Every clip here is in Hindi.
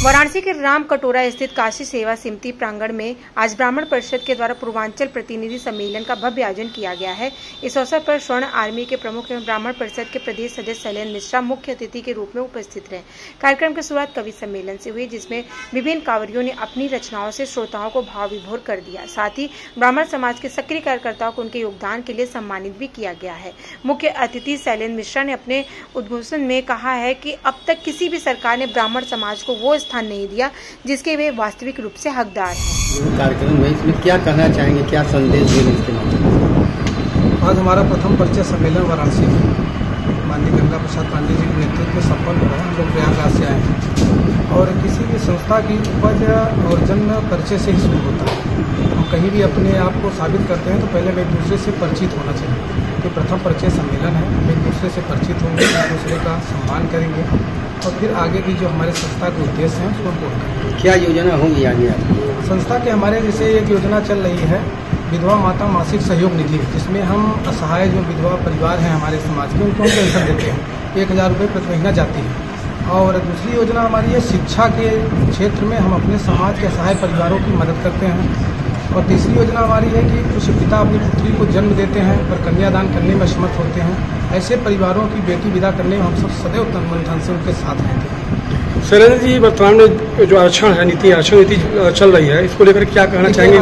वाराणसी के राम कटोरा स्थित काशी सेवा समिति प्रांगण में आज ब्राह्मण परिषद के द्वारा पूर्वांचल प्रतिनिधि सम्मेलन का भव्य आयोजन किया गया है। इस अवसर पर स्वर्ण आर्मी के प्रमुख एवं ब्राह्मण परिषद के प्रदेश सदस्य शैलेंद्र मिश्रा मुख्य अतिथि के रूप में उपस्थित रहे। कार्यक्रम की शुरुआत कवि सम्मेलन से हुई, जिसमें विभिन्न कांवरियों ने अपनी रचनाओं से श्रोताओं को भाव विभोर कर दिया। साथ ही ब्राह्मण समाज के सक्रिय कार्यकर्ताओं को उनके योगदान के लिए सम्मानित भी किया गया है। मुख्य अतिथि शैलेंद्र मिश्रा ने अपने उद्घोषण में कहा है कि अब तक किसी भी सरकार ने ब्राह्मण समाज को वो स्थान नहीं दिया जिसके वे वास्तविक रूप से हकदार हैं। कार्यक्रम में इसमें क्या कहना चाहेंगे, क्या संदेश देंगे इसके माध्यम से? आज हमारा प्रथम परिचय सम्मेलन वाराणसी में माननीय गंगा प्रसाद पांडे जी के नेतृत्व में संपन्न हो रहा है। हम लोग प्रयागराज से आए हैं और किसी भी संस्था की उपज और जन्म परिचय से ही शुरू होता है। हम कहीं भी अपने आप को साबित करते हैं तो पहले हमें एक दूसरे से परिचित होना चाहिए। तो प्रथम परिचय सम्मेलन है, हम एक दूसरे से परिचित होंगे, एक दूसरे का सम्मान करेंगे और फिर आगे की जो हमारे संस्था के उद्देश्य हैं उसको पूर्ण करेंगे। क्या योजना होंगी आगे आपकी? संस्था के हमारे जैसे एक योजना चल रही है विधवा माता मासिक सहयोग निधि, जिसमें हम असहाय जो विधवा परिवार हैं हमारे समाज के, उनको हम पेंशन देते हैं। 1000 रुपये प्रति महीना जाती है। और दूसरी योजना हमारी है शिक्षा के क्षेत्र में हम अपने समाज के असहाय परिवारों की मदद करते हैं। और तीसरी योजना हमारी है कि कुछ पिता अपनी पुत्री को जन्म देते हैं पर कन्यादान करने में असमर्थ होते हैं। ऐसे परिवारों की बेटी विदा करने में हम सब सदैव तन मन धन से उनके साथ रहते हैं। शैलेंद्र जी, वर्तमान में जो आरक्षण है आरक्षण नीति चल रही है, इसको लेकर क्या कहना चाहेंगे?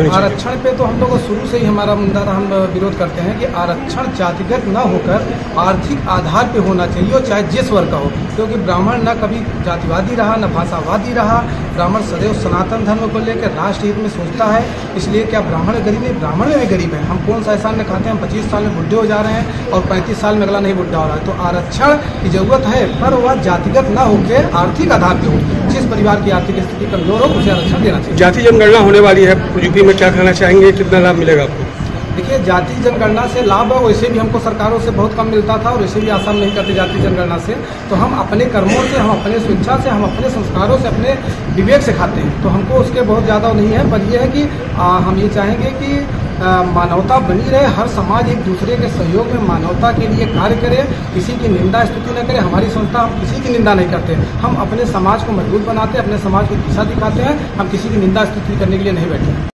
आरक्षण पे तो हम लोग शुरू से ही हमारा मुद्दा हम विरोध करते हैं कि आरक्षण जातिगत न होकर आर्थिक आधार पे होना चाहिए, और चाहे जिस वर्ग का हो, क्योंकि ब्राह्मण न कभी जातिवादी रहा न भाषावादी रहा। ब्राह्मण सदैव सनातन धर्म को लेकर राष्ट्र हित में सोचता है। इसलिए क्या ब्राह्मण गरीब है? ब्राह्मण में भी गरीब है। हम कौन सा एहसान में खाते हैं? हम 25 साल में बुढ़े हो जा रहे हैं और 35 साल में अगला नहीं बुढ़ा हो रहा है। तो आरक्षण की जरूरत है, पर वह जातिगत न होकर आर्थिक आधार पे हो। जिस परिवार की आर्थिक स्थिति कमजोर हो उसे आरक्षण देना चाहिए। जाति जनगणना होने वाली है यूपी में, क्या कहना चाहेंगे, कितना लाभ मिलेगा आपको? देखिए, जाति जनगणना से लाभ वैसे भी हमको सरकारों से बहुत कम मिलता था और वैसे भी आसान नहीं करते जाति जनगणना से। तो हम अपने कर्मों से, हम अपने स्वेच्छा से, हम अपने संस्कारों से, अपने विवेक से खाते हैं। तो हमको उसके बहुत ज़्यादा नहीं है, पर यह है कि हम ये चाहेंगे कि मानवता बनी रहे। हर समाज एक दूसरे के सहयोग में मानवता के लिए कार्य करे, किसी की निंदा स्तुति न करे। हमारी संस्था हम किसी की निंदा नहीं करते। हम अपने समाज को मजबूत बनाते हैं, अपने समाज को दिशा दिखाते हैं। हम किसी की निंदा स्तुति करने के लिए नहीं बैठे।